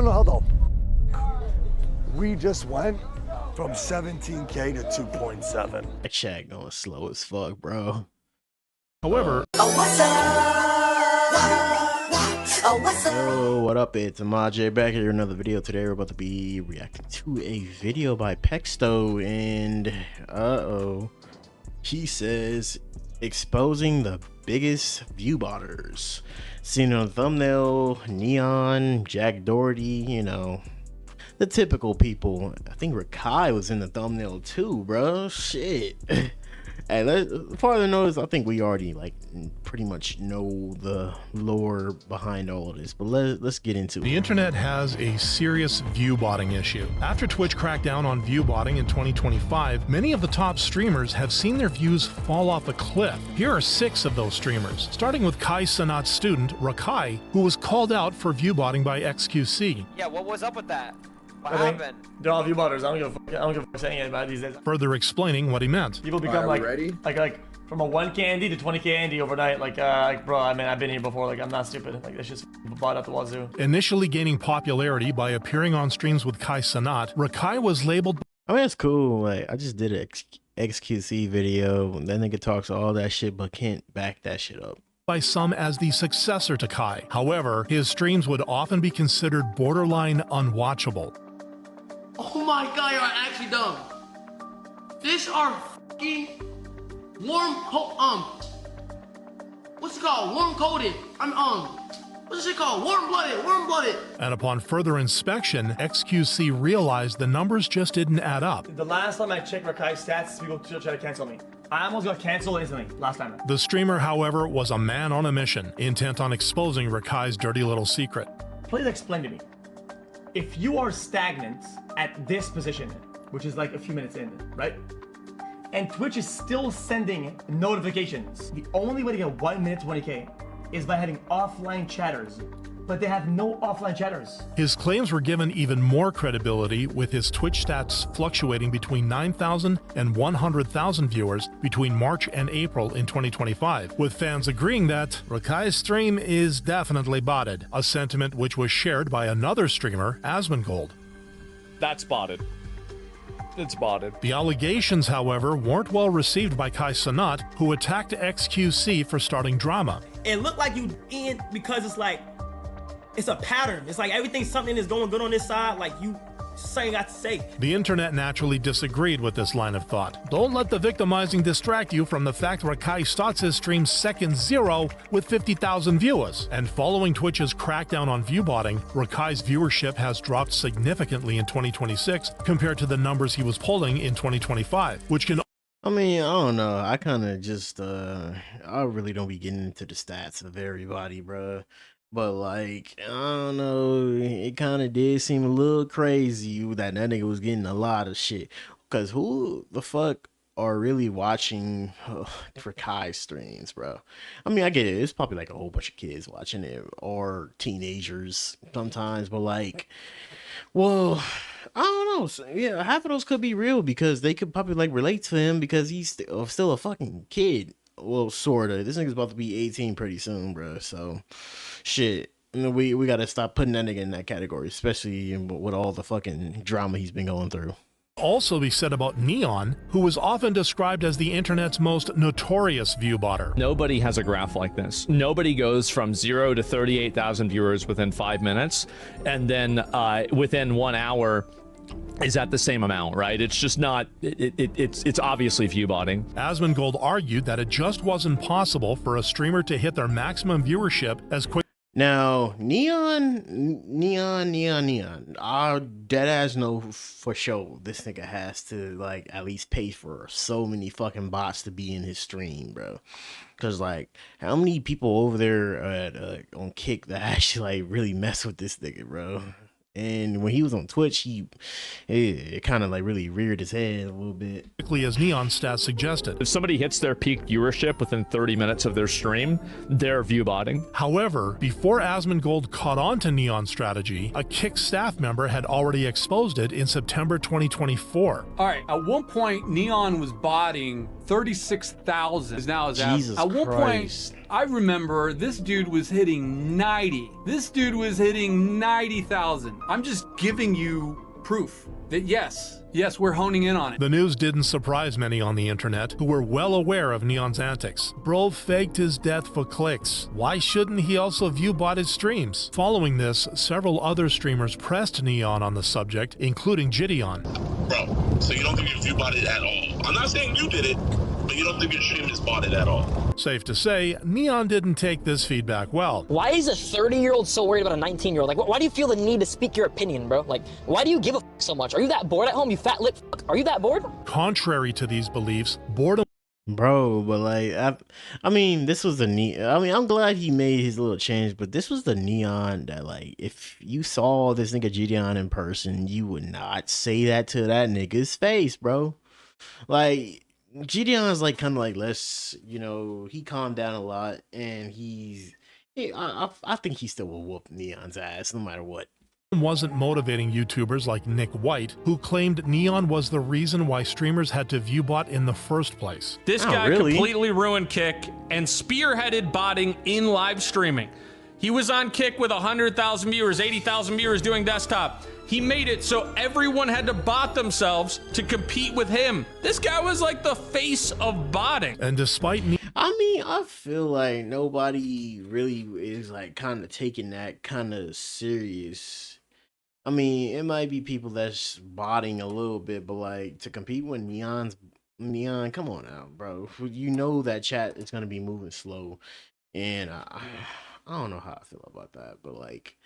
don't know how the we just went from 17K to 2.7. That chat going slow as fuck, bro. However, yo, what up? It's Amaj back here. Another video. Today we're about to be reacting to a video by Tectone, and he says exposing the biggest viewbotters. Seen on the thumbnail, Neon, Jack Doherty, you know, the typical people. I think Rakai was in the thumbnail too, bro. Shit. Hey, farther notice, I think we already like pretty much know the lore behind all of this, but let's get into it. The internet has a serious viewbotting issue. After Twitch cracked down on viewbotting in 2025, many of the top streamers have seen their views fall off a cliff. Here are 6 of those streamers, starting with Kai Cenat's student, Rakai, who was called out for viewbotting by XQC. Yeah, what was up with that? What happened? They're all viewbotters. I don't give a fuck saying it about these days. Further explaining what he meant. People become like from a 1K Andy to 20K Andy overnight. Like bro, I mean, I've been here before. Like, I'm not stupid. Like, it's just bought up the wazoo. Initially gaining popularity by appearing on streams with Kai Cenat, Rakai was labeled. I mean, it's cool. Like, I just did an XQC video, and that nigga talks all that shit, but can't back that shit up. By some as the successor to Kai. However, his streams would often be considered borderline unwatchable. Oh my god, you're actually dumb. These are fucking warm what's it called? Warm coated. What's it called? Warm blooded. And upon further inspection, XQC realized the numbers just didn't add up. The last time I checked Rakai's stats, people still try to cancel me. I almost got canceled instantly last time. The streamer, however, was a man on a mission, intent on exposing Rakai's dirty little secret. Please explain to me. If you are stagnant at this position, which is like a few minutes in, right? And Twitch is still sending notifications. The only way to get 1 minute 20K is by having offline chatters, but they have no offline chatters. His claims were given even more credibility, with his Twitch stats fluctuating between 9,000 and 100,000 viewers between March and April in 2025, with fans agreeing that Rakai's stream is definitely botted, a sentiment which was shared by another streamer, Asmongold. That's botted. It's botted. The allegations, however, weren't well received by Kai Cenat, who attacked XQC for starting drama. It looked like you in because it's like, it's a pattern. It's like something is going good on this side, like you something got to say. The internet naturally disagreed with this line of thought. Don't let the victimizing distract you from the fact Rakai starts his stream second 0 with 50,000 viewers. And following Twitch's crackdown on viewbotting, Rakai's viewership has dropped significantly in 2026 compared to the numbers he was pulling in 2025, which can... I mean, I don't know. I kind of just, I really don't be getting into the stats of everybody, bro. But, like, I don't know, it kind of did seem a little crazy that nigga was getting a lot of shit. Because who the fuck are really watching for Kai streams, bro? I mean, I get it. It's probably like a whole bunch of kids watching it, or teenagers sometimes. But, like, well, I don't know. So, yeah, half of those could be real because they could probably, like, relate to him because he's still a fucking kid. Well, sorta. This nigga's about to be 18 pretty soon, bro. So, shit. You know, we gotta stop putting that nigga in that category, especially with all the fucking drama he's been going through. Also be said about Neon, who was often described as the internet's most notorious viewbotter. Nobody has a graph like this. Nobody goes from 0 to 38,000 viewers within 5 minutes, and then within 1 hour is at the same amount, right? It's just not, it's obviously viewbotting. Asmongold argued that it just wasn't possible for a streamer to hit their maximum viewership as quick. Now, Neon, I deadass know for sure this nigga has to, like, at least pay for so many fucking bots to be in his stream, bro. Because, like, how many people over there on Kick that actually, like, really mess with this nigga, bro? And when he was on Twitch, it kind of like really reared his head a little bit. Quickly as Neon stats suggested. If somebody hits their peak viewership within 30 minutes of their stream, they're viewbotting. However, before Asmongold caught on to Neon's strategy, a Kick staff member had already exposed it in September 2024. All right, at one point, Neon was botting 36,000 is now his average. Jesus At one Christ. point, I remember this dude was hitting 90. This dude was hitting 90,000. I'm just giving you proof that yes, we're honing in on it. The news didn't surprise many on the internet who were well aware of Neon's antics. Bro faked his death for clicks. Why shouldn't he also viewbot his streams? Following this, several other streamers pressed Neon on the subject, including Gideon. Bro, so you don't think you viewbotted at all? I'm not saying you did it, but you don't think your stream is botted at all? Safe to say, Neon didn't take this feedback well. Why is a 30-year-old so worried about a 19-year-old? Like, why do you feel the need to speak your opinion, bro? Like, why do you give a so much? Are you that bored at home, you fat lip fuck? Are you that bored? Contrary to these beliefs, boredom. Bro, but like, I mean, this was the I'm glad he made his little change, but this was the Neon that, like, if you saw this nigga Gideon in person, you would not say that to that nigga's face, bro. Like, Gideon's like kind of like less, you know, he calmed down a lot, and I think he still will whoop Neon's ass no matter what. Wasn't motivating YouTubers like Nick White, who claimed Neon was the reason why streamers had to viewbot in the first place. This guy completely ruined Kick and spearheaded botting in live streaming. He was on Kick with 100,000 viewers, 80,000 viewers doing desktop. He made it so everyone had to bot themselves to compete with him. This guy was like the face of botting. And despite I feel like nobody really is like kind of taking that kind of serious. I mean, it might be people that's botting a little bit, but like to compete with Neon, come on out, bro. You know that chat is gonna be moving slow, and I don't know how I feel about that, but like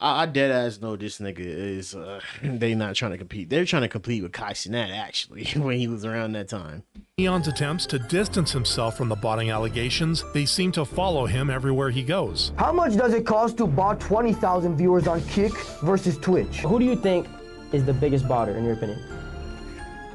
I dead ass know this nigga is they not trying to compete. They're trying to compete with Kai Cenat actually when he was around that time. Neon's attempts to distance himself from the botting allegations, they seem to follow him everywhere he goes. How much does it cost to bot 20,000 viewers on Kick versus Twitch? Who do you think is the biggest botter in your opinion?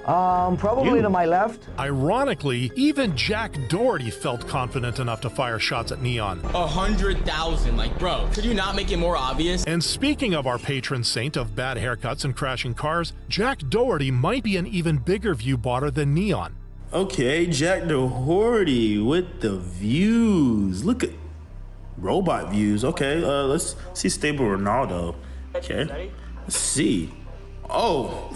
Probably to my left. Ironically, even Jack Doherty felt confident enough to fire shots at Neon. 100,000, like, bro, could you not make it more obvious? And speaking of our patron saint of bad haircuts and crashing cars, Jack Doherty might be an even bigger viewbotter than Neon. Okay, Jack Doherty with the views. Look at robot views. Okay, let's see stable Ronaldo. Okay, let's see. Oh.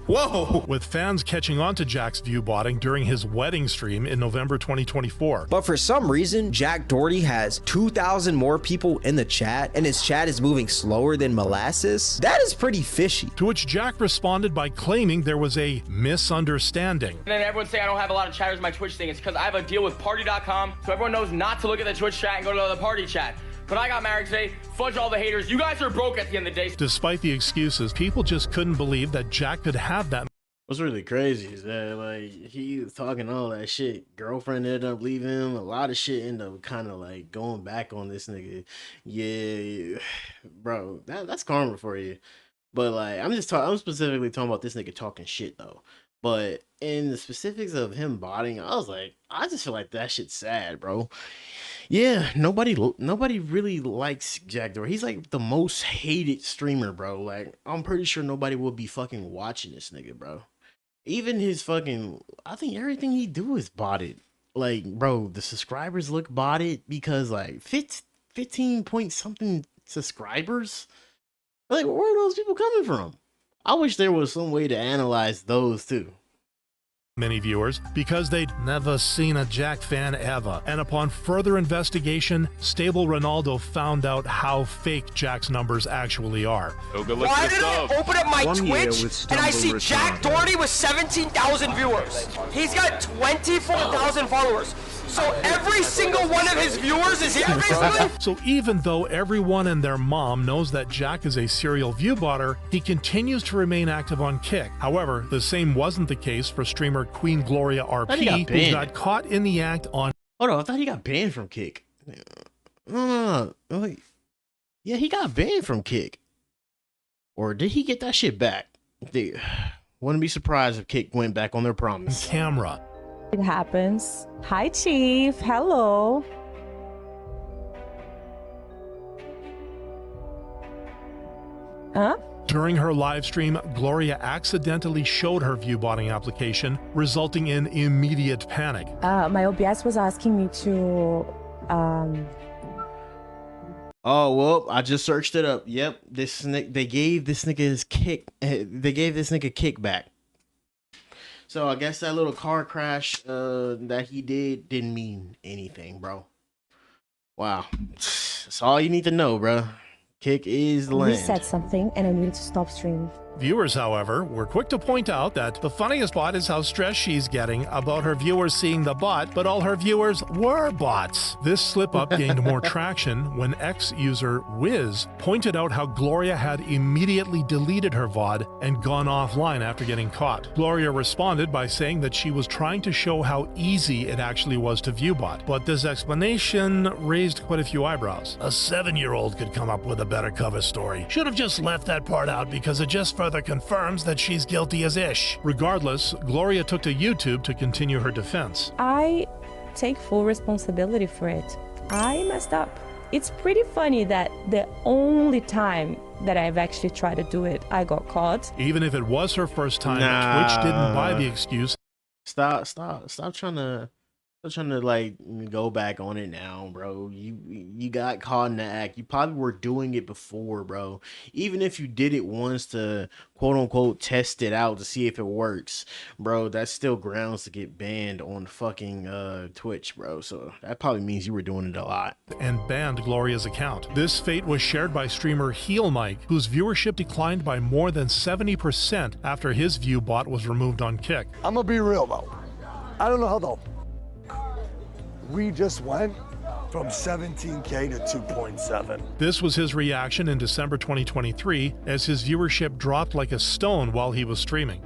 Whoa! With fans catching on to Jack's viewbotting during his wedding stream in November 2024. But for some reason, Jack Doherty has 2,000 more people in the chat, and his chat is moving slower than molasses. That is pretty fishy. To which Jack responded by claiming there was a misunderstanding. And then everyone say I don't have a lot of chatters in my Twitch thing. It's because I have a deal with party.com, so everyone knows not to look at the Twitch chat and go to the party chat. But I got married today, fudge all the haters. You guys are broke at the end of the day. Despite the excuses, people just couldn't believe that Jack could have that. What's really crazy is that like he was talking all that shit. Girlfriend ended up leaving him. A lot of shit ended up kind of like going back on this nigga. Yeah, bro, that's karma for you. But like I'm specifically talking about this nigga talking shit though. But in the specifics of him botting, I was like, I just feel like that shit's sad, bro. Yeah, nobody really likes Jack Doherty. He's like the most hated streamer, bro. Like, I'm pretty sure nobody will be fucking watching this nigga, bro. Even his fucking, I think everything he do is botted. Like, bro, the subscribers look botted because like 15 point something subscribers. Like, where are those people coming from? I wish there was some way to analyze those too. Many viewers because they'd never seen a Jack fan ever. And upon further investigation, Stable Ronaldo found out how fake Jack's numbers actually are. Why did I open up my Twitch and I see Jack Doherty with 17,000 viewers? He's got 24,000 followers. So every single one of his viewers is here basically? So even though everyone and their mom knows that Jack is a serial viewbotter, he continues to remain active on Kick. However, the same wasn't the case for streamer Queen Gloria RP, who got caught in the act on... Hold on, I thought he got banned from Kick. No. Wait. Yeah, he got banned from Kick. Or did he get that shit back? Wouldn't be surprised if Kick went back on their promise. Camera. It happens. Hi, Chief. Hello. Huh? During her live stream, Gloria accidentally showed her viewbotting application, resulting in immediate panic. My OBS was asking me to Oh well, I just searched it up. Yep, they gave this nigga his kick. They gave this nigga kickback. So I guess that little car crash that he didn't mean anything, bro. Wow, that's all you need to know, bro. Kick is the land. reset something, and I needed to stop streaming. Viewers, however, were quick to point out that the funniest part is how stressed she's getting about her viewers seeing the bot, but all her viewers were bots. This slip-up gained more traction when ex-user Wiz pointed out how Gloria had immediately deleted her VOD and gone offline after getting caught. Gloria responded by saying that she was trying to show how easy it actually was to viewbot, but this explanation raised quite a few eyebrows. A 7-year-old could come up with a better cover story. Should have just left that part out because it just further confirms that she's guilty as ish. Regardless, Gloria took to YouTube to continue her defense. I take full responsibility for it. I messed up. It's pretty funny that the only time that I've actually tried to do it, I got caught. Even if it was her first time, Twitch didn't buy the excuse. Stop trying to like go back on it now, bro. You got caught in the act. You probably were doing it before, bro. Even if you did it once to quote unquote test it out to see if it works, bro, that's still grounds to get banned on fucking Twitch, bro. So that probably means you were doing it a lot. And banned Gloria's account. This fate was shared by streamer Heel Mike, whose viewership declined by more than 70% after his view bot was removed on Kick. I'm gonna be real though. I don't know how though. We just went from 17K to 2.7. This was his reaction in December 2023 as his viewership dropped like a stone while he was streaming.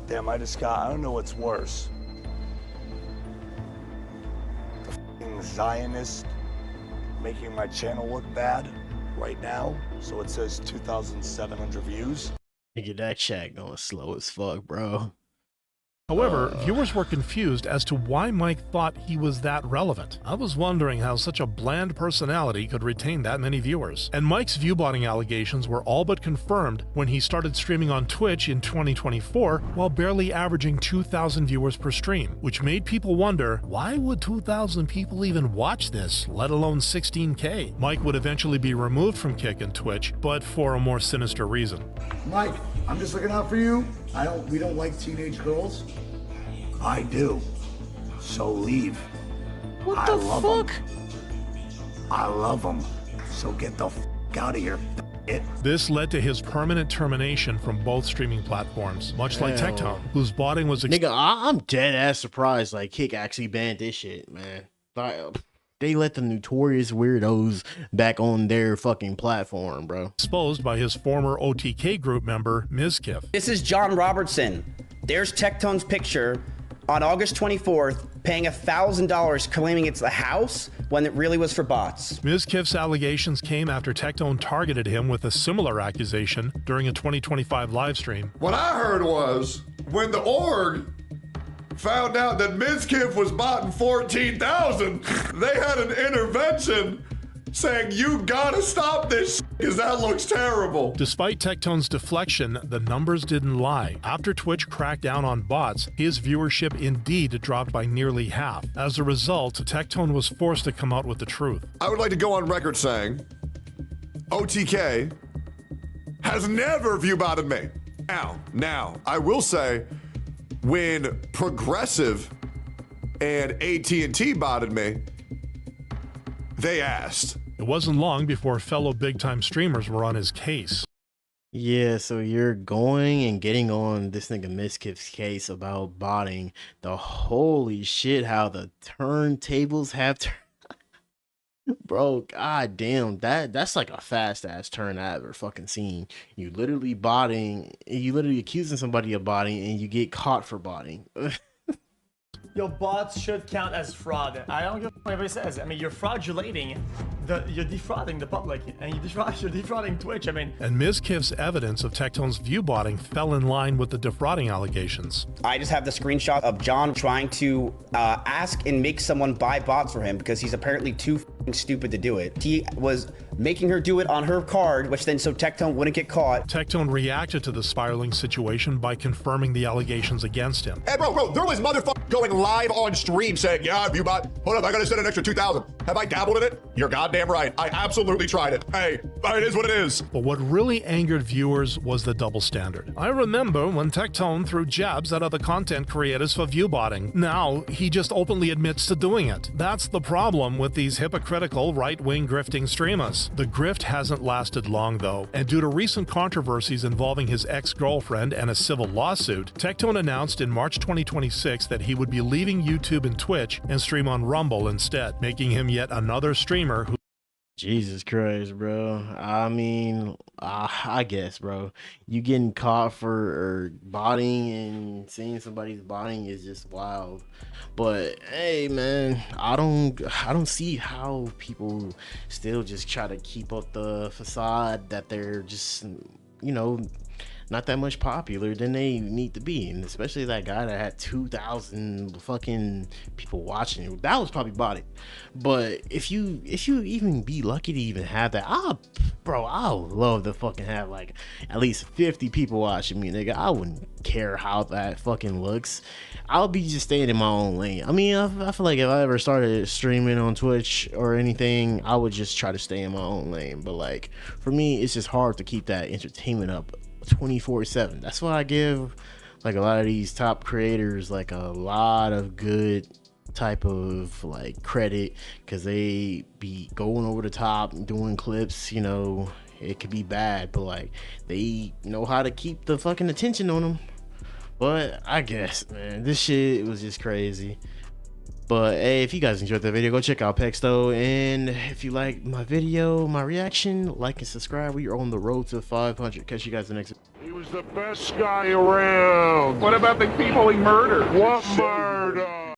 Damn, I don't know what's worse. The f***ing Zionist making my channel look bad right now, so it says 2,700 views. Nigga, that chat going slow as fuck, bro. However, viewers were confused as to why Mike thought he was that relevant. I was wondering how such a bland personality could retain that many viewers. And Mike's viewbotting allegations were all but confirmed when he started streaming on Twitch in 2024 while barely averaging 2,000 viewers per stream, which made people wonder, why would 2,000 people even watch this, let alone 16K? Mike would eventually be removed from Kick and Twitch, but for a more sinister reason. Mike, I'm just looking out for you. We don't like teenage girls. I do. So leave. What the fuck? I love them. So get the f out of here. This led to his permanent termination from both streaming platforms, much like Tectone, whose botting was... Nigga, I'm dead ass surprised like Kick actually banned this shit, man. They let the notorious weirdos back on their fucking platform, bro. Exposed by his former OTK group member, Mizkif. This is John Robertson. There's Tectone's picture on August 24th, paying $1,000 claiming it's the house when it really was for bots. Mizkif's allegations came after Tectone targeted him with a similar accusation during a 2025 livestream. What I heard was when the org found out that Mizkif was botting 14,000, they had an intervention saying, you gotta stop this because that looks terrible. Despite Tectone's deflection, the numbers didn't lie. After Twitch cracked down on bots, his viewership indeed dropped by nearly half. As a result, Tectone was forced to come out with the truth. I would like to go on record saying, OTK has never viewbotted me. Now, I will say, when Progressive and AT&T botted me, they asked. It wasn't long before fellow big-time streamers were on his case. Yeah, so you're going and getting on this nigga Mizkif's case about botting. The holy shit, how the turntables have turned. Bro, god damn, that's like a fast ass turn I've ever fucking seen. You literally accusing somebody of botting and you get caught for botting. Your bots should count as fraud. I don't give a fuck what everybody says. I mean, you're fraudulating, you're defrauding the public, and you're defrauding Twitch. I mean, and Mizkif's evidence of Tectone's viewbotting fell in line with the defrauding allegations. I just have the screenshot of John trying to ask and make someone buy bots for him because he's apparently too stupid to do it. He was making her do it on her card, which then so Tectone wouldn't get caught. Tectone reacted to the spiraling situation by confirming the allegations against him. Hey, bro, there was motherfucker going live on stream saying, yeah, Viewbot, hold up, I gotta send an extra 2,000. Have I dabbled in it? You're goddamn right. I absolutely tried it. Hey, it is what it is. But what really angered viewers was the double standard. I remember when Tectone threw jabs at other content creators for viewbotting. Now, he just openly admits to doing it. That's the problem with these hypocritical right-wing grifting streamers. The grift hasn't lasted long though, and due to recent controversies involving his ex-girlfriend and a civil lawsuit, Tectone announced in March 2026 that he would be leaving YouTube and Twitch and stream on Rumble instead, making him yet another streamer who... Jesus Christ, bro. I mean, I guess, bro, you getting caught for botting and seeing somebody's botting is just wild. But hey, man, I don't see how people still just try to keep up the facade that they're just, you know, not that much popular than they need to be. And especially that guy that had 2,000 fucking people watching it, that was probably botted. But if you even be lucky to even have that, I'll love to fucking have like at least 50 people watching me, nigga. I wouldn't care how that fucking looks. I'll be just staying in my own lane. I mean, I feel like if I ever started streaming on Twitch or anything, I would just try to stay in my own lane. But like for me, it's just hard to keep that entertainment up 24/7. That's why I give like a lot of these top creators like a lot of good type of like credit, because they be going over the top and doing clips. You know, it could be bad, but like they know how to keep the fucking attention on them. But I guess, man, this shit was just crazy. But hey, if you guys enjoyed the video, go check out Tectone. And if you like my video, my reaction, like and subscribe. We are on the road to 500. Catch you guys in the next. He was the best guy around. What about the people he murdered? What murder?